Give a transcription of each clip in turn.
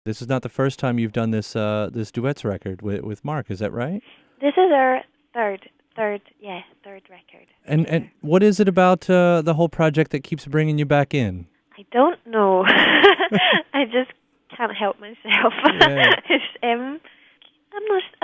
This is not the first time you've done this this duets record with Mark. Is that right? This is our third record. And what is it about the whole project that keeps bringing you back in? I don't know. I just can't help myself. Yeah. I'm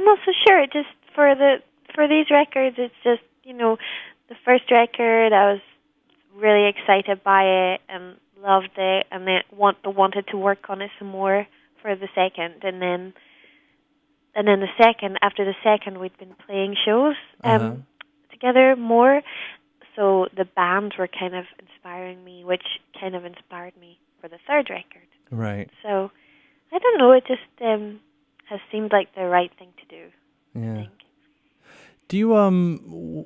not so sure. Just for these records, it's just the first record I was really excited by it and loved it, and then wanted to work on it some more for the second, and then after the second we'd been playing shows together more, so the bands were kind of inspiring me, which kind of inspired me for the third record. Right. So I don't know, it just has seemed like the right thing to do. Yeah. I think. Do you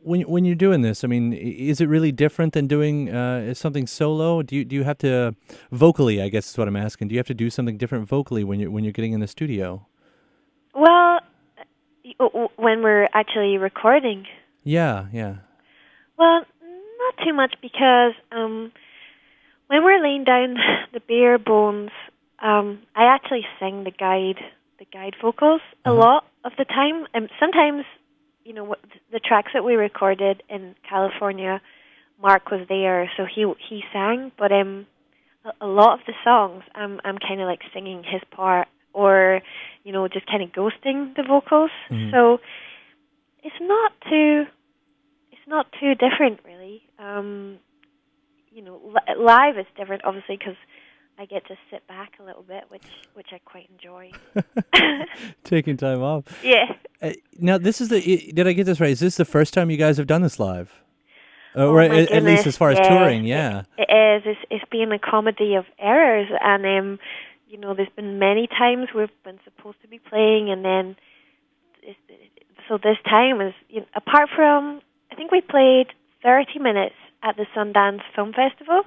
when you're doing this, I mean, is it really different than doing something solo? Do you have to vocally, I guess is what I'm asking. Do you have to do something different vocally when you're getting in the studio? Well, when we're actually recording. Yeah. Well, not too much, because when we're laying down the bare bones, I actually sing the guide vocals a lot of the time, and sometimes. The tracks that we recorded in California, Mark was there, so he sang. But a lot of the songs, I'm kind of like singing his part, or just kind of ghosting the vocals. Mm-hmm. So it's not too different, really. Live is different, obviously, because I get to sit back a little bit, which I quite enjoy. Taking time off. Yeah. Now, did I get this right? Is this the first time you guys have done this live? Oh, or my at least as far as touring, yeah. It is. It's been a comedy of errors, and there's been many times we've been supposed to be playing, and then so this time is apart from, I think we played 30 minutes at the Sundance Film Festival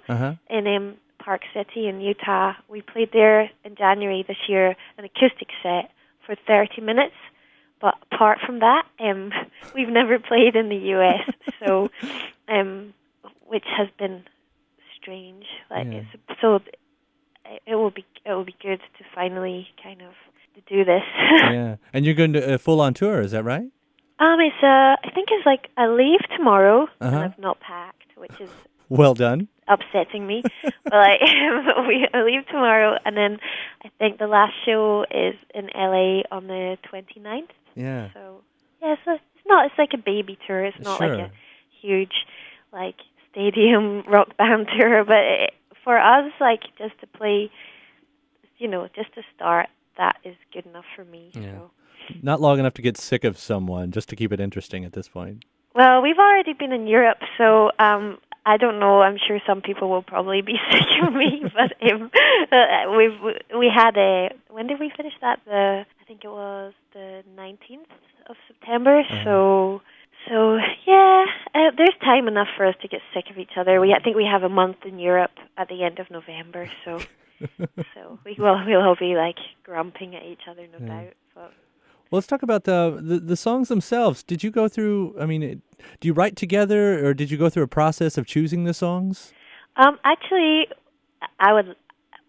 in Park City in Utah. We played there in January this year, an acoustic set for 30 minutes. But apart from that, we've never played in the U.S., so which has been strange. So it will be good to finally kind of do this. Yeah, and you're going to a full-on tour, is that right? I think it's like I leave tomorrow, and I've not packed, which is well done. Upsetting me. But I leave tomorrow, and then I think the last show is in LA on the 29th. Yeah. So it's like a baby tour. It's not Sure. like a huge stadium rock band tour, but for us, just to play, just to start, that is good enough for me. Yeah. So. Not long enough to get sick of someone, just to keep it interesting at this point. Well, we've already been in Europe, so I don't know. I'm sure some people will probably be sick of me, but we had when did we finish that? I think it was the 19th of September. So yeah, there's time enough for us to get sick of each other. I think we have a month in Europe at the end of November, so we'll all be grumping at each other, no doubt. But. Well, let's talk about the songs themselves. Did you go through, do you write together, or did you go through a process of choosing the songs? Actually, I would,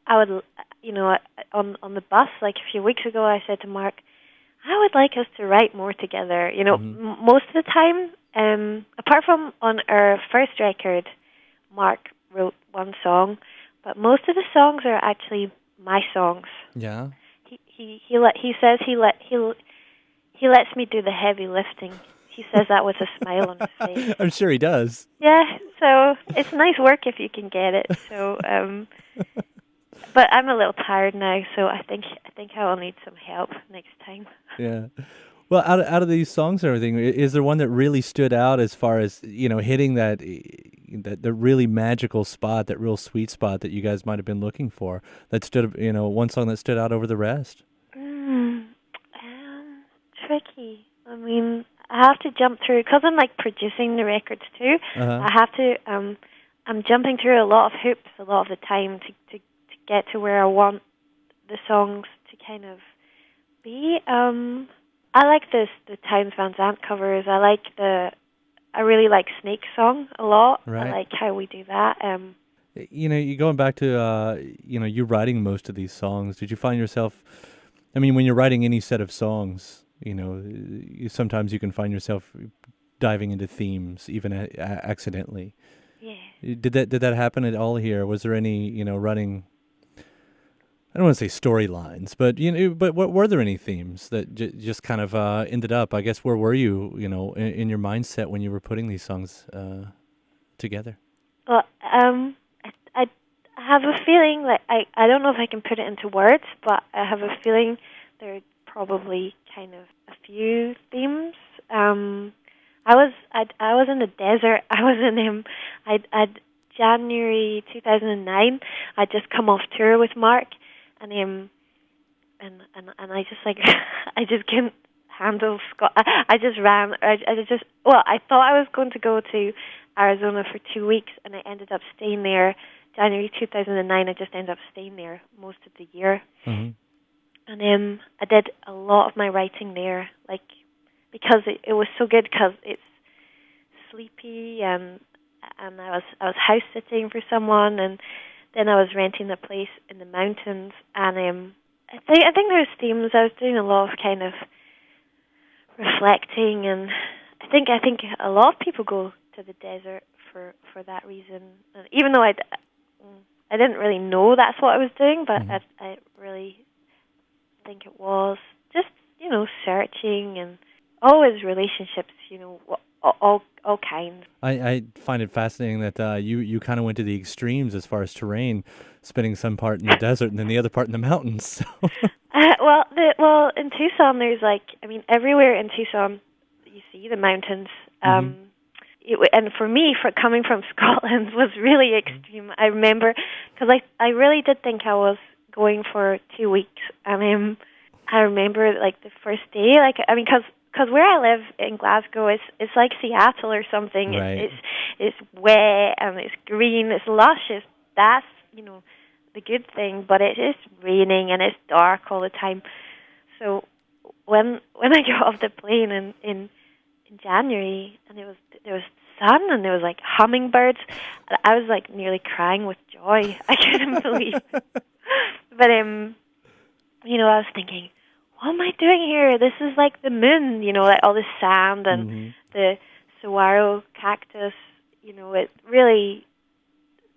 on the bus, a few weeks ago, I said to Mark, I would like us to write more together. Most of the time, apart from on our first record, Mark wrote one song, but most of the songs are actually my songs. Yeah. He says he lets me do the heavy lifting. He says that with a smile on his face. I'm sure he does. Yeah, so it's nice work if you can get it. So, but I'm a little tired now, so I think I'll need some help next time. Yeah. Well, out of these songs and everything, is there one that really stood out as far as hitting that the really magical spot, that real sweet spot that you guys might have been looking for? That stood, one song that stood out over the rest. Tricky. I have to jump through, because I'm producing the records too. I have to. I'm jumping through a lot of hoops a lot of the time to get to where I want the songs to kind of be. I like the Townes Van Zandt covers. I really like Snake's song a lot. Right. I like how we do that. You going back to you writing most of these songs. Did you find yourself? I mean, when you're writing any set of songs, sometimes you can find yourself diving into themes, even accidentally. Yeah. Did that happen at all here? Was there any running? I don't want to say storylines, but what were there any themes that just kind of ended up? I guess where were you, in your mindset when you were putting these songs together? Well, I have a feeling that I don't know if I can put it into words, but I have a feeling there are probably kind of a few themes. I was in the desert. I was in I'd January 2009. I'd just come off tour with Mark, and and I just like I just couldn't handle Scott. I just ran. I thought I was going to go to Arizona for 2 weeks, and I ended up staying there. January 2009, I just ended up staying there most of the year. Mm-hmm. And I did a lot of my writing there, like, because it was so good, because it's sleepy, and I was house sitting for someone, and then I was renting a place in the mountains, and I think there's themes. I was doing a lot of kind of reflecting, and I think a lot of people go to the desert for that reason. And even though I didn't really know that's what I was doing, but Mm-hmm. I really think it was just searching, and always relationships, all kinds. I find it fascinating that you kind of went to the extremes as far as terrain, spending some part in the desert and then the other part in the mountains. Well, in Tucson, there's everywhere in Tucson, you see the mountains. Mm-hmm. And for me, coming from Scotland, was really extreme. I remember, because I really did think I was going for 2 weeks, and I remember the first day, because where I live in Glasgow, it's like Seattle or something. Right. It's wet, and it's green, it's luscious. That's the good thing, but it is raining and it's dark all the time. So when I got off the plane in January, and there was sun, and there was hummingbirds, I was nearly crying with joy. I couldn't believe it. But I was thinking, what am I doing here? This is like the moon, all the sand and Mm-hmm. the saguaro cactus. It really,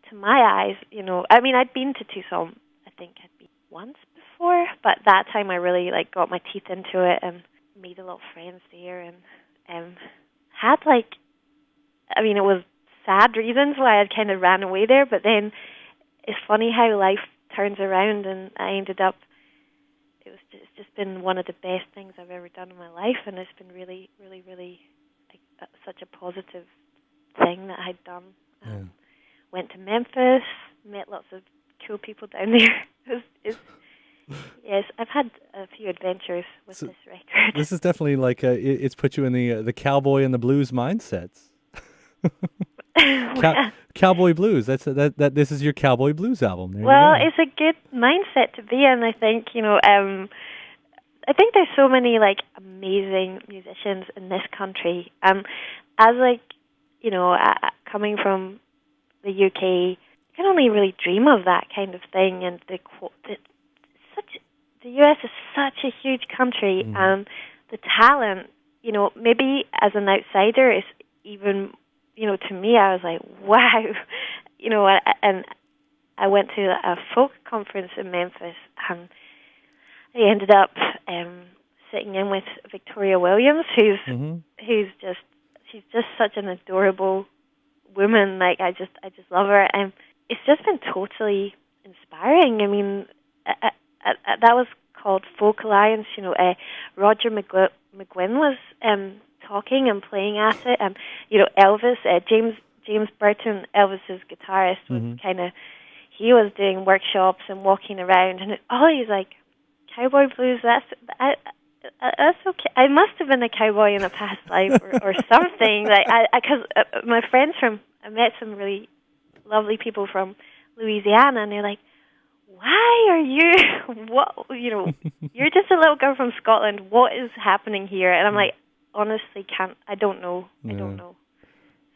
to my eyes, I'd been to Tucson. I think I'd been once before, but that time I really got my teeth into it and made a lot of friends there, and had it was sad reasons why I'd kind of ran away there, but then it's funny how life turns around, and I ended up. It's just been one of the best things I've ever done in my life, and it's been really, really, really such a positive thing that I'd done. Yeah. Went to Memphis, met lots of cool people down there. Yes, I've had a few adventures with this record. This is definitely it's put you in the cowboy and the blues mindsets. Cowboy blues. That. This is your cowboy blues album. There Well, you go. it's a good mindset to be in. I think I think there's so many amazing musicians in this country. As coming from the UK, you can only really dream of that kind of thing. And the US is such a huge country, and the talent, maybe as an outsider, is even, to me, I was like, wow, and I went to a folk conference in Memphis, and I ended up sitting in with Victoria Williams, who's she's just such an adorable woman. I just love her, and it's just been totally inspiring. I mean, that was called Folk Alliance. Roger McGuinn was talking and playing at it, and Elvis, James Burton, Elvis's guitarist, was he was doing workshops and walking around, and he's like, cowboy blues. That's okay. I must have been a cowboy in a past life or something. Because my friends I met some really lovely people from Louisiana, and they're like, why are you, you're just a little girl from Scotland. What is happening here? And I'm like, honestly, I don't know. I don't know.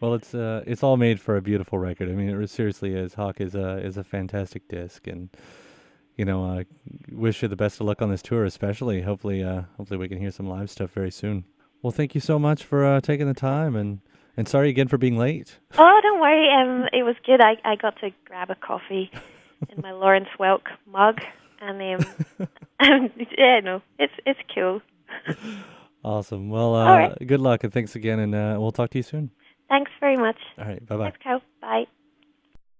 Well, it's all made for a beautiful record. I mean, it seriously is. Hawk is a fantastic disc, and wish you the best of luck on this tour, especially. Hopefully we can hear some live stuff very soon. Well, thank you so much for taking the time, and sorry again for being late. Oh, don't worry. It was good. I got to grab a coffee in my Lawrence Welk mug, and yeah, no, it's cool. Awesome. Well, All right. good luck and thanks again, and we'll talk to you soon. Thanks very much. All right. Bye bye. Thanks, Cal. Bye.